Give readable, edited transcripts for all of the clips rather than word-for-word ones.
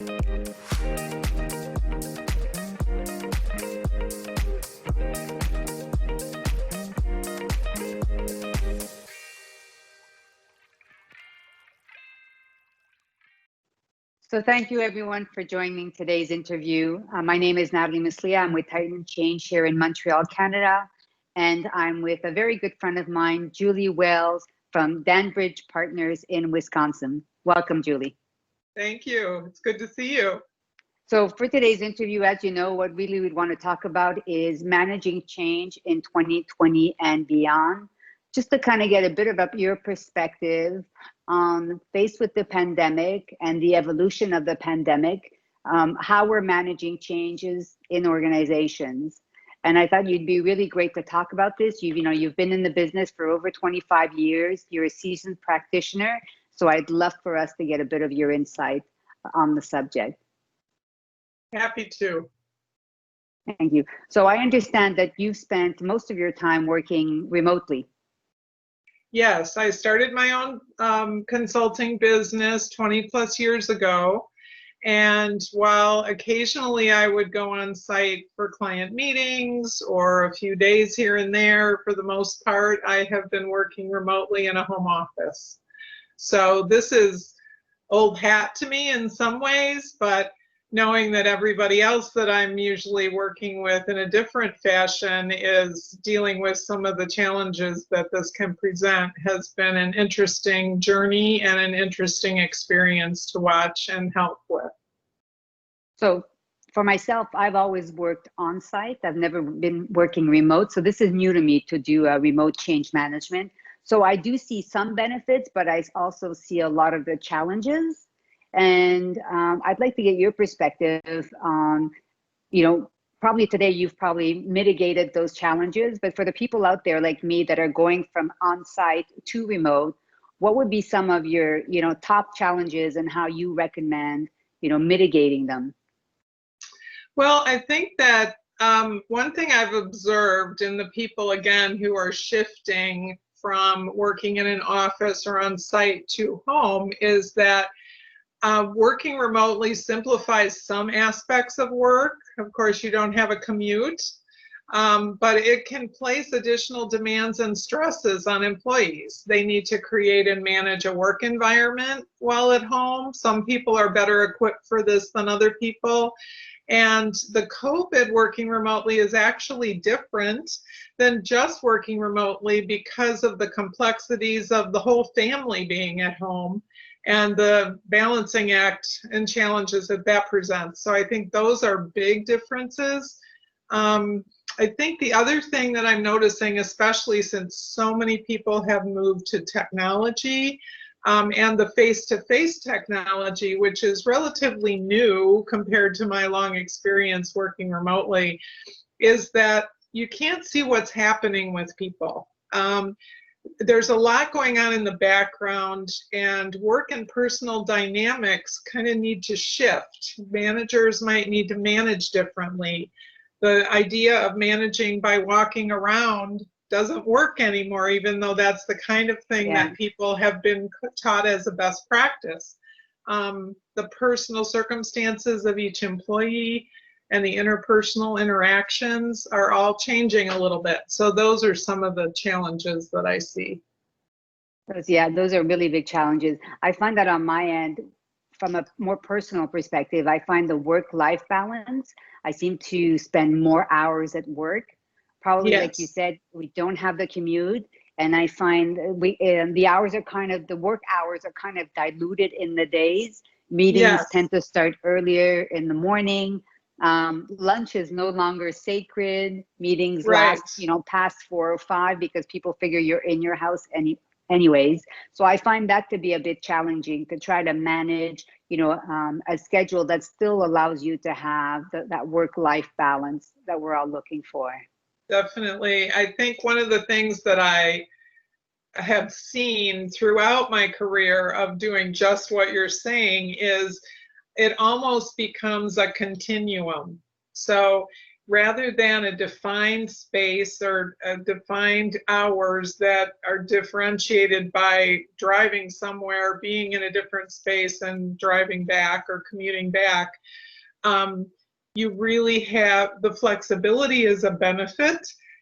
So thank you everyone for joining today's interview. My name is Natalie Mislia. I'm with Titan Change here in Montreal, Canada. And I'm with a very good friend of mine, Julie Wells from Danbridge Partners in Wisconsin. Welcome, Julie. Thank you. It's good to see you. So for today's interview, as you know, what really we'd want to talk about is managing change in 2020 and beyond. Just to kind of get a bit of your perspective on faced with the pandemic and the evolution of the pandemic, how we're managing changes in organizations. And I thought you'd be really great to talk about this. You've been in the business for over 25 years. You're a seasoned practitioner. So I'd love for us to get a bit of your insight on the subject. Happy to. Thank you. So I understand that you've spent most of your time working remotely. Yes, I started my own consulting business 20 plus years ago. And while occasionally I would go on site for client meetings or a few days here and there, for the most part, I have been working remotely in a home office. So this is old hat to me in some ways, but knowing that everybody else that I'm usually working with in a different fashion is dealing with some of the challenges that this can present has been an interesting journey and an interesting experience to watch and help with. So for myself, I've always worked on site. I've never been working remote. So this is new to me to do remote change management. So I do see some benefits, but I also see a lot of the challenges. And I'd like to get your perspective on, probably today you've probably mitigated those challenges, but for the people out there like me that are going from on-site to remote, what would be some of your, top challenges and how you recommend, mitigating them? Well, I think that one thing I've observed in the people, again, who are shifting from working in an office or on site to home is that working remotely simplifies some aspects of work. Of course, you don't have a commute, but it can place additional demands and stresses on employees. They need to create and manage a work environment while at home. Some people are better equipped for this than other people. And the COVID working remotely is actually different than just working remotely because of the complexities of the whole family being at home and the balancing act and challenges that presents. So I think those are big differences. I think the other thing that I'm noticing, especially since so many people have moved to technology, and the face-to-face technology, which is relatively new compared to my long experience working remotely, is that you can't see what's happening with people. There's a lot going on in the background, and work and personal dynamics kind of need to shift. Managers might need to manage differently. The idea of managing by walking around doesn't work anymore, even though that's the kind of thing that people have been taught as a best practice. The personal circumstances of each employee and the interpersonal interactions are all changing a little bit. So those are some of the challenges that I see. Those are really big challenges. I find that on my end, from a more personal perspective, I find the work-life balance, I seem to spend more hours at work. Probably, like you said, we don't have the commute, and I find the hours are the work hours are kind of diluted in the days. Meetings tend to start earlier in the morning. Lunch is no longer sacred. Meetings last, past 4 or 5 because people figure you're in your house anyways. So I find that to be a bit challenging to try to manage, a schedule that still allows you to have that work-life balance that we're all looking for. Definitely. I think one of the things that I have seen throughout my career of doing just what you're saying is it almost becomes a continuum. So rather than a defined space or defined hours that are differentiated by driving somewhere, being in a different space and driving back or commuting back, you really have the flexibility is a benefit.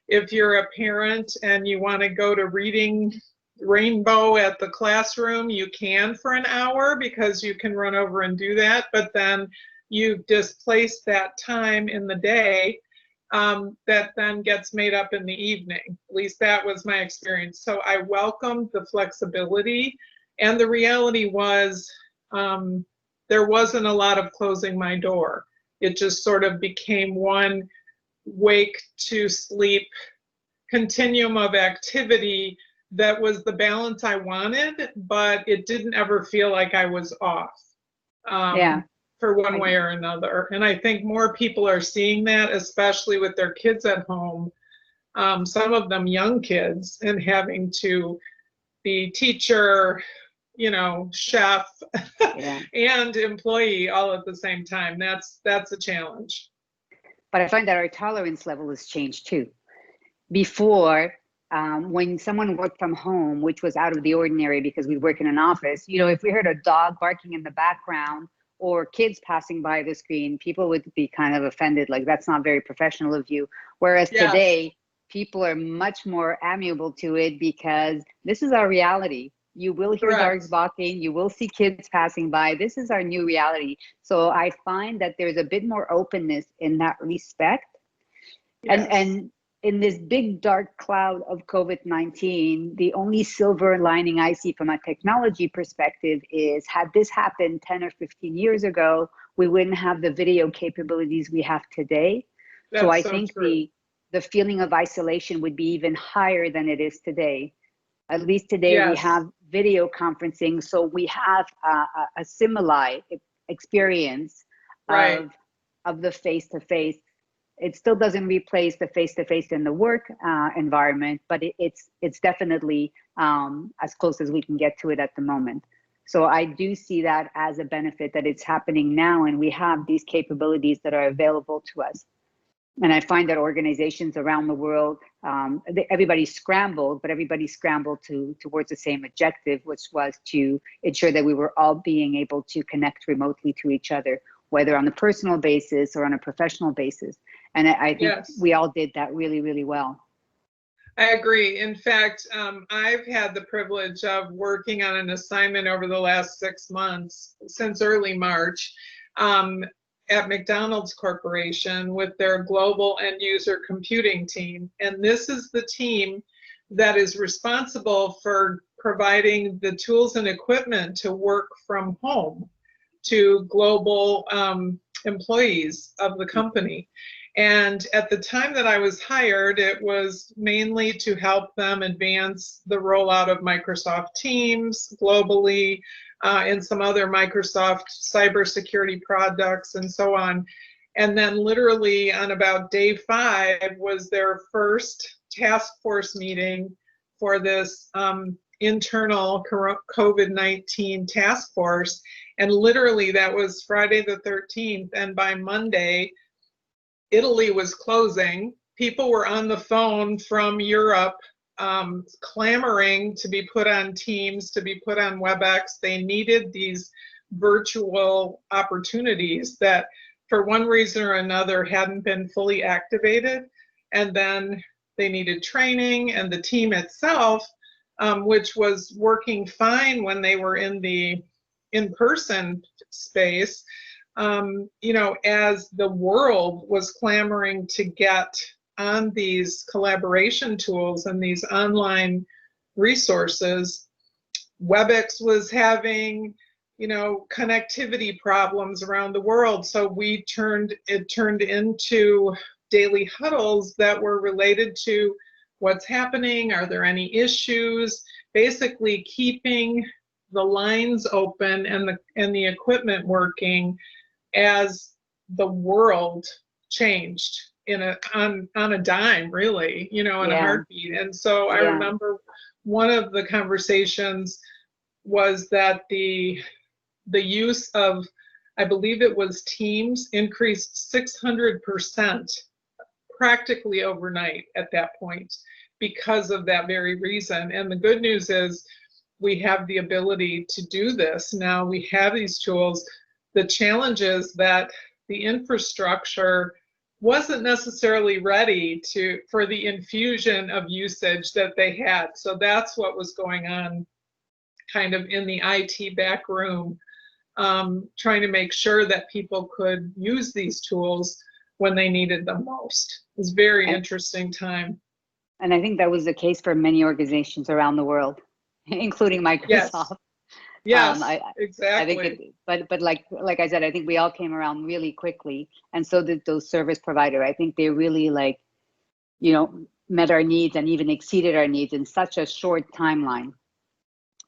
If you're a parent and you want to go to reading Rainbow at the classroom, you can for an hour because you can run over and do that, but then you displace that time in the day that then gets made up in the evening. At least that was my experience. So I welcomed the flexibility, and the reality was there wasn't a lot of closing my door. It just sort of became one wake to sleep continuum of activity that was the balance I wanted, but it didn't ever feel like I was off. Yeah. For one way or another. And I think more people are seeing that, especially with their kids at home, some of them young kids, and having to be teacher, you know, chef, Yeah. and employee all at the same time. That's a challenge. But I find that our tolerance level has changed too. Before, when someone worked from home, which was out of the ordinary because we work in an office, you know, if we heard a dog barking in the background or kids passing by the screen, people would be kind of offended, like that's not very professional of you. Whereas today, people are much more amiable to it because this is our reality. You will hear dogs barking, you will see kids passing by. This is our new reality. So I find that there's a bit more openness in that respect. Yes. And in this big dark cloud of COVID-19, the only silver lining I see from a technology perspective is, had this happened 10 or 15 years ago, we wouldn't have the video capabilities we have today. So I think the feeling of isolation would be even higher than it is today. At least today we have video conferencing, so we have a simile experience of the face-to-face. It still doesn't replace the face-to-face in the work environment, but it's definitely as close as we can get to it at the moment. So I do see that as a benefit, that it's happening now, and we have these capabilities that are available to us. And I find that organizations around the world, everybody scrambled, but everybody scrambled towards the same objective, which was to ensure that we were all being able to connect remotely to each other, whether on a personal basis or on a professional basis. And I think we all did that really, really well. I agree. In fact, I've had the privilege of working on an assignment over the last 6 months, since early March, at McDonald's Corporation with their global end user computing team. And this is the team that is responsible for providing the tools and equipment to work from home to global employees of the company. And at the time that I was hired, it was mainly to help them advance the rollout of Microsoft Teams globally, and some other Microsoft cybersecurity products and so on. And then literally on about day 5 was their first task force meeting for this internal COVID-19 task force. And literally that was Friday the 13th. And by Monday, Italy was closing. People were on the phone from Europe clamoring to be put on Teams, to be put on WebEx. They needed these virtual opportunities that for one reason or another hadn't been fully activated. And then they needed training, and the team itself, which was working fine when they were in the in-person space, you know, as the world was clamoring to get on these collaboration tools and these online resources, WebEx was having, you know, connectivity problems around the world. So it turned into daily huddles that were related to what's happening, are there any issues, basically keeping the lines open and the equipment working as the world changed on a dime, really, you know, in a heartbeat. And so I remember one of the conversations was that the use of, I believe it was Teams, increased 600% practically overnight at that point because of that very reason. And the good news is we have the ability to do this. Now we have these tools. The challenge is that the infrastructure wasn't necessarily ready for the infusion of usage that they had. So that's what was going on kind of in the IT back room, trying to make sure that people could use these tools when they needed them most. It was a very interesting time. And I think that was the case for many organizations around the world, including Microsoft. Yes, I exactly. think but like I said, I think we all came around really quickly, and so did those service provider. I think they really met our needs and even exceeded our needs in such a short timeline.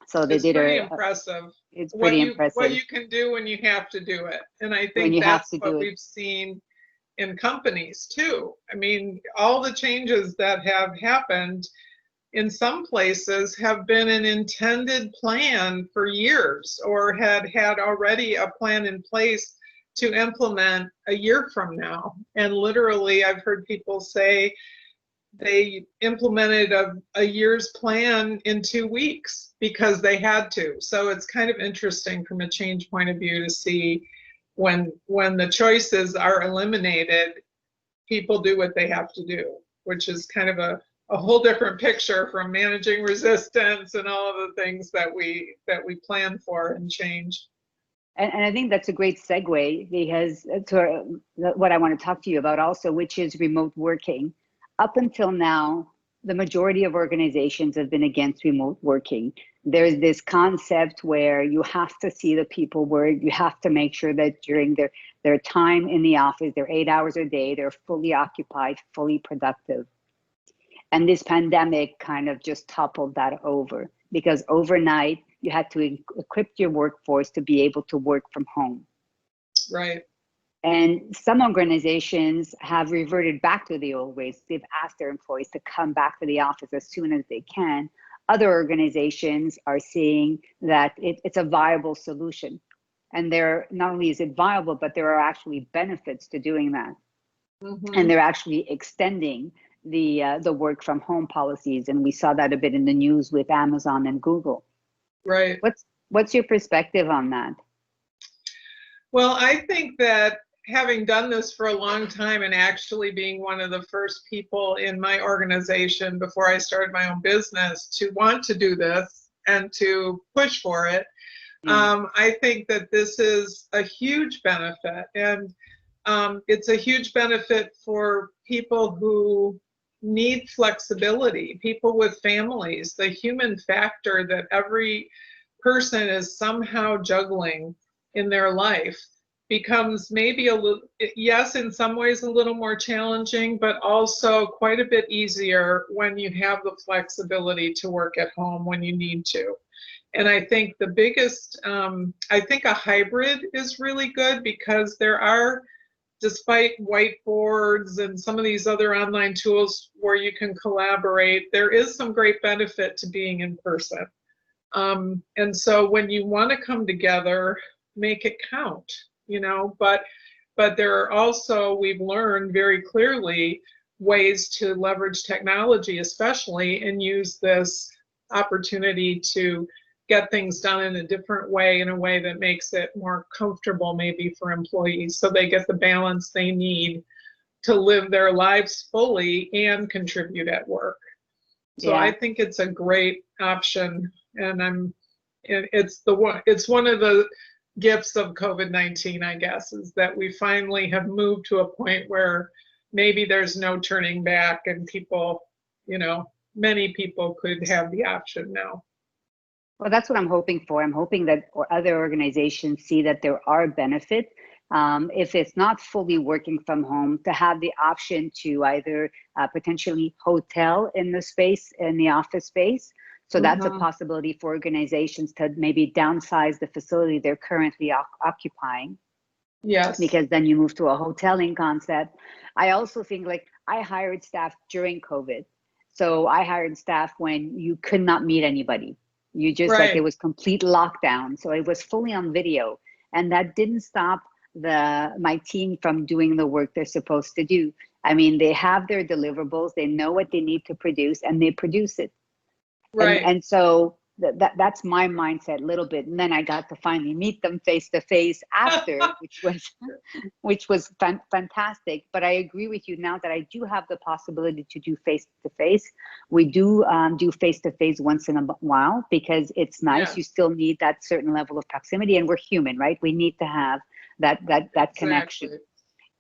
So they did impressive. It's pretty impressive what you can do when you have to do it, and I think that's what we've seen in companies too. I mean, all the changes that have happened in some places have been an intended plan for years, or had already a plan in place to implement a year from now. And literally, I've heard people say they implemented a year's plan in 2 weeks because they had to. So it's kind of interesting from a change point of view to see when the choices are eliminated, people do what they have to do, which is kind of a whole different picture from managing resistance and all of the things that we plan for and change. And I think that's a great segue, because to what I want to talk to you about also, which is remote working. Up until now, the majority of organizations have been against remote working. There's this concept where you have to see the people work. You have to make sure that during their time in the office, their 8 hours a day, they're fully occupied, fully productive. And this pandemic kind of just toppled that over, because overnight you had to equip your workforce to be able to work from home. Right. And some organizations have reverted back to the old ways. They've asked their employees to come back to the office as soon as they can. Other organizations are seeing that it's a viable solution. And not only is it viable, but there are actually benefits to doing that. Mm-hmm. And they're actually extending the work from home policies. And we saw that a bit in the news with Amazon and Google. Right. What's your perspective on that? Well, I think that having done this for a long time and actually being one of the first people in my organization before I started my own business to want to do this and to push for it, I think that this is a huge benefit. And it's a huge benefit for people who need flexibility, people with families, the human factor that every person is somehow juggling in their life becomes maybe a little, yes, in some ways a little more challenging, but also quite a bit easier when you have the flexibility to work at home when you need to. And I think the biggest, I think a hybrid is really good, because there are, despite whiteboards and some of these other online tools where you can collaborate, there is some great benefit to being in person. And so when you want to come together, make it count, but there are also, we've learned very clearly, ways to leverage technology, especially, and use this opportunity to get things done in a different way, in a way that makes it more comfortable maybe for employees, so they get the balance they need to live their lives fully and contribute at work. So I think it's a great option, and it's one of the gifts of COVID-19, I guess, is that we finally have moved to a point where maybe there's no turning back, and people, many people could have the option now. Well, that's what I'm hoping for. I'm hoping that other organizations see that there are benefits. If it's not fully working from home, to have the option to either potentially hotel in the office space. So that's a possibility for organizations to maybe downsize the facility they're currently occupying. Yes. Because then you move to a hoteling concept. I also think, I hired staff during COVID. So I hired staff when you could not meet anybody. You just it was complete lockdown. So it was fully on video, and that didn't stop my team from doing the work they're supposed to do. I mean, they have their deliverables, they know what they need to produce, and they produce it. Right. And so that's my mindset a little bit. And then I got to finally meet them face to face after, which was fantastic. But I agree with you now that I do have the possibility to do face to face. We do face to face once in a while because it's nice. Yes. You still need that certain level of proximity, and we're human, right? We need to have that connection. Exactly.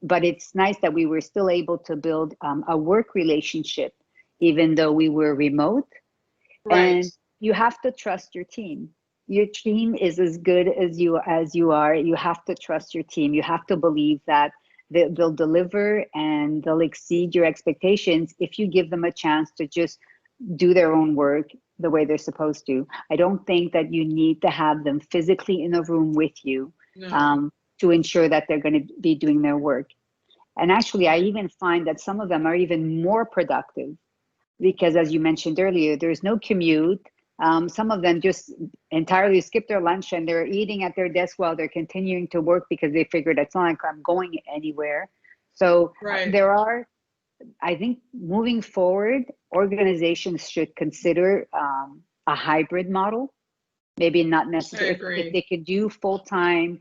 But it's nice that we were still able to build a work relationship, even though we were remote. Right. And you have to trust your team. Your team is as good as you are. You have to trust your team. You have to believe that they'll deliver and they'll exceed your expectations if you give them a chance to just do their own work the way they're supposed to. I don't think that you need to have them physically in a room with you. No. To ensure that they're going to be doing their work. And actually, I even find that some of them are even more productive because, as you mentioned earlier, there's no commute. Some of them just entirely skip their lunch and they're eating at their desk while they're continuing to work because they figured it's not like I'm going anywhere. So Right. there are, I think moving forward, organizations should consider a hybrid model. Maybe not necessarily if they could do full-time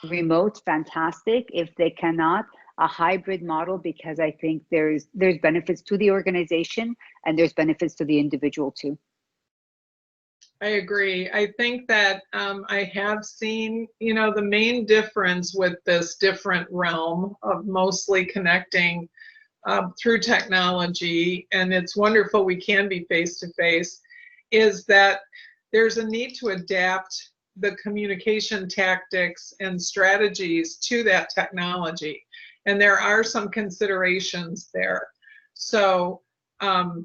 remote, fantastic. If they cannot, a hybrid model, because I think there's benefits to the organization and there's benefits to the individual too. I agree. I think that I have seen, the main difference with this different realm of mostly connecting through technology, and it's wonderful we can be face to face, is that there's a need to adapt the communication tactics and strategies to that technology. And there are some considerations there. So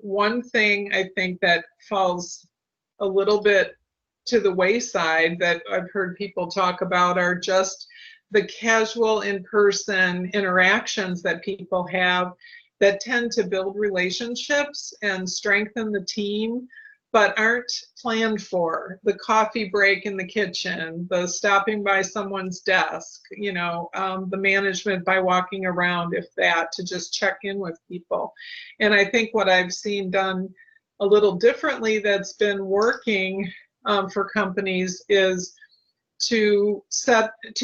one thing I think that falls a little bit to the wayside that I've heard people talk about are just the casual in-person interactions that people have that tend to build relationships and strengthen the team, but aren't planned for. The coffee break in the kitchen, the stopping by someone's desk, the management by walking around, if that, to just check in with people. And I think what I've seen done a little differently that's been working for companies is to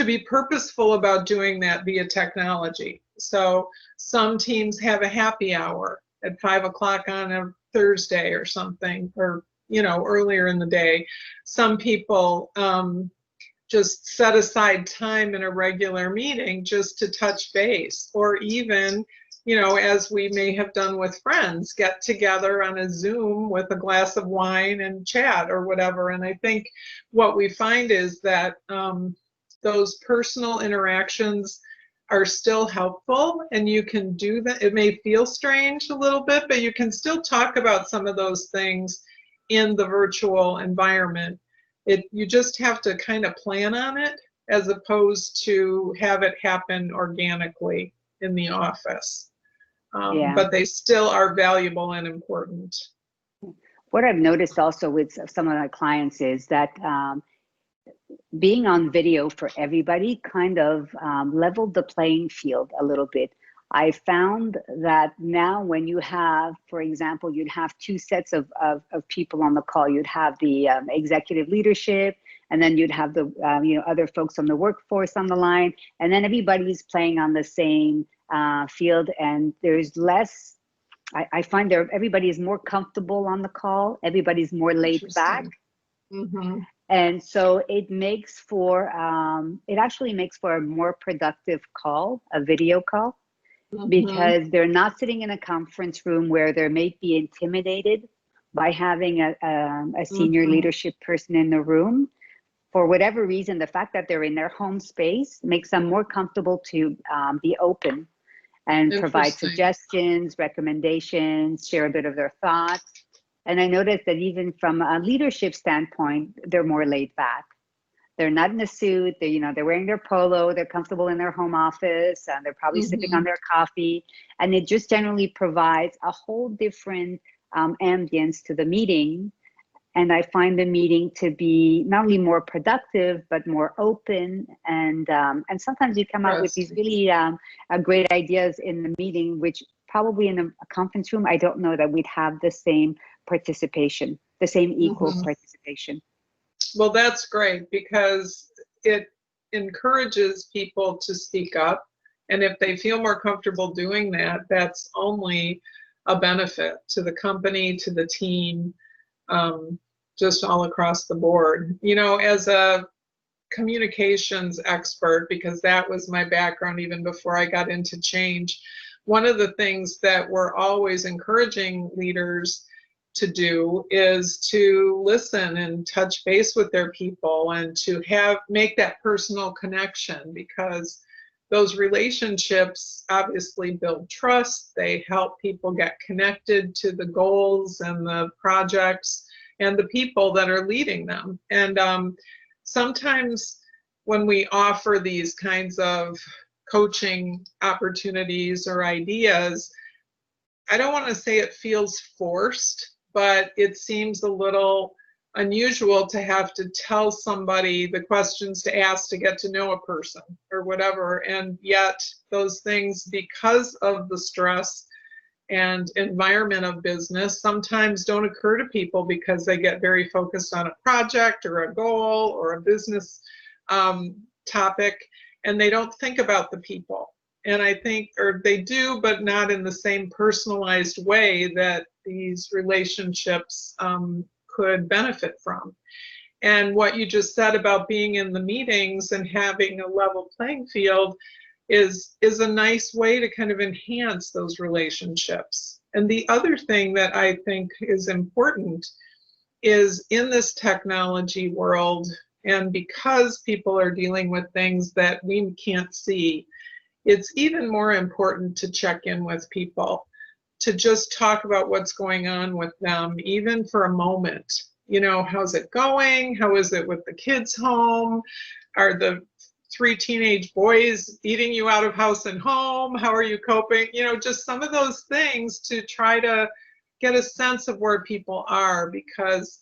be purposeful about doing that via technology. So some teams have a happy hour at 5 o'clock on a Thursday or something, or earlier in the day. Some people just set aside time in a regular meeting just to touch base, or even as we may have done with friends, get together on a Zoom with a glass of wine and chat or whatever. And I think what we find is that those personal interactions are still helpful, and you can do that. It may feel strange a little bit, but you can still talk about some of those things in the virtual environment. You just have to kind of plan on it as opposed to have it happen organically in the office. But they still are valuable and important. What I've noticed also with some of my clients is that being on video for everybody kind of leveled the playing field a little bit. I found that now when you have, for example, you'd have two sets of people on the call. You'd have the executive leadership, and then you'd have the other folks on the workforce on the line, and then everybody's playing on the same field, and there's less. I find everybody is more comfortable on the call. Everybody's more laid back. Mm-hmm. And so it makes for, it actually makes for a more productive call, a video call, because they're not sitting in a conference room where they may be intimidated by having a senior leadership person in the room. For whatever reason, the fact that they're in their home space makes them more comfortable to be open and provide suggestions, recommendations, share a bit of their thoughts. And I noticed that even from a leadership standpoint, they're more laid back. They're not in a suit. They're wearing their polo. They're comfortable in their home office, and they're probably sipping on their coffee. And it just generally provides a whole different ambience to the meeting. And I find the meeting to be not only more productive, but more open. And sometimes you come out with these really great ideas in the meeting, which probably in a conference room, I don't know that we'd have the same participation, the same equal participation. Well, that's great because it encourages people to speak up. And if they feel more comfortable doing that, that's only a benefit to the company, to the team, just all across the board. You know, as a communications expert, because that was my background even before I got into change, one of the things that we're always encouraging leaders to do is to listen and touch base with their people and to make that personal connection, because those relationships obviously build trust. They help people get connected to the goals and the projects and the people that are leading them. And sometimes when we offer these kinds of coaching opportunities or ideas, I don't want to say it feels forced, but it seems a little unusual to have to tell somebody the questions to ask to get to know a person or whatever. And yet those things, because of the stress and environment of business, sometimes don't occur to people because they get very focused on a project or a goal or a business topic, and they don't think about the people. And I think, or they do, but not in the same personalized way that these relationships could benefit from. And what you just said about being in the meetings and having a level playing field is a nice way to kind of enhance those relationships. And the other thing that I think is important is in this technology world, and because people are dealing with things that we can't see, it's even more important to check in with people, to just talk about what's going on with them, even for a moment. You know, how's it going? How is it with the kids home? Are the 3 teenage boys eating you out of house and home? How are you coping? You know, just some of those things to try to get a sense of where people are, because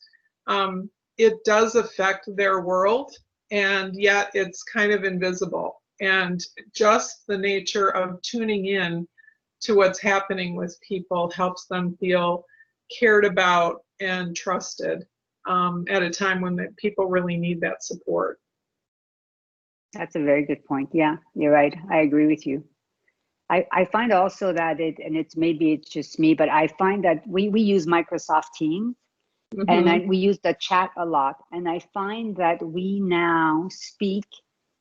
it does affect their world, and yet it's kind of invisible. And just the nature of tuning in to what's happening with people helps them feel cared about and trusted at a time when people really need that support. That's a very good point. Yeah, you're right. I agree with you. I find also that maybe it's just me, but I find that we use Microsoft Teams, and we use the chat a lot. And I find that we now speak,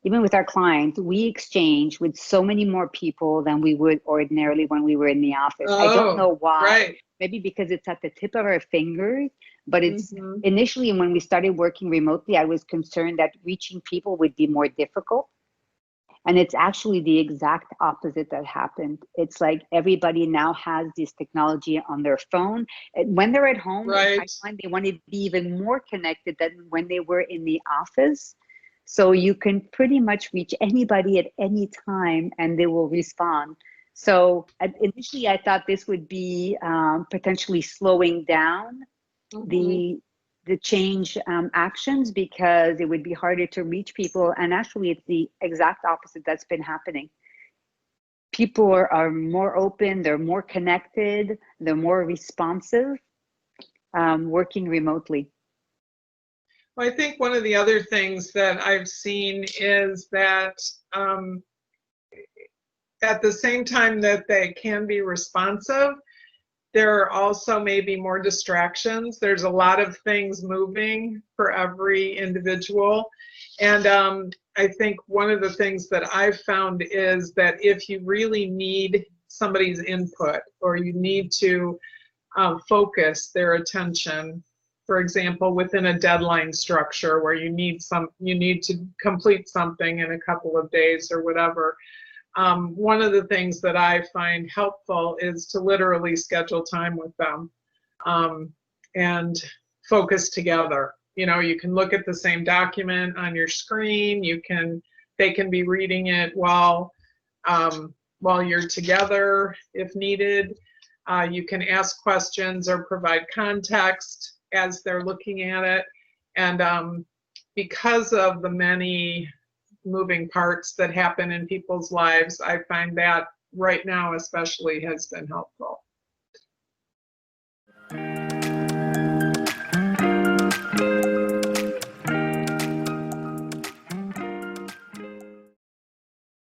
even with our clients, we exchange with so many more people than we would ordinarily when we were in the office. I don't know why. Right. Maybe because it's at the tip of our fingers, but it's initially when we started working remotely, I was concerned that reaching people would be more difficult. And it's actually the exact opposite that happened. It's like everybody now has this technology on their phone. And when they're at home, right, I find they want to be even more connected than when they were in the office. So you can pretty much reach anybody at any time and they will respond. So initially I thought this would be potentially slowing down the change actions, because it would be harder to reach people. And actually it's the exact opposite that's been happening. People are more open, they're more connected, they're more responsive, working remotely. Well, I think one of the other things that I've seen is that at the same time that they can be responsive, there are also maybe more distractions. There's a lot of things moving for every individual. And I think one of the things that I've found is that if you really need somebody's input, or you need to focus their attention, for example, within a deadline structure where you need to complete something in a couple of days or whatever, one of the things that I find helpful is to literally schedule time with them and focus together. You know, you can look at the same document on your screen. They can be reading it while you're together if needed. You can ask questions or provide context. as they're looking at it. And because of the many moving parts that happen in people's lives, I find that right now especially has been helpful.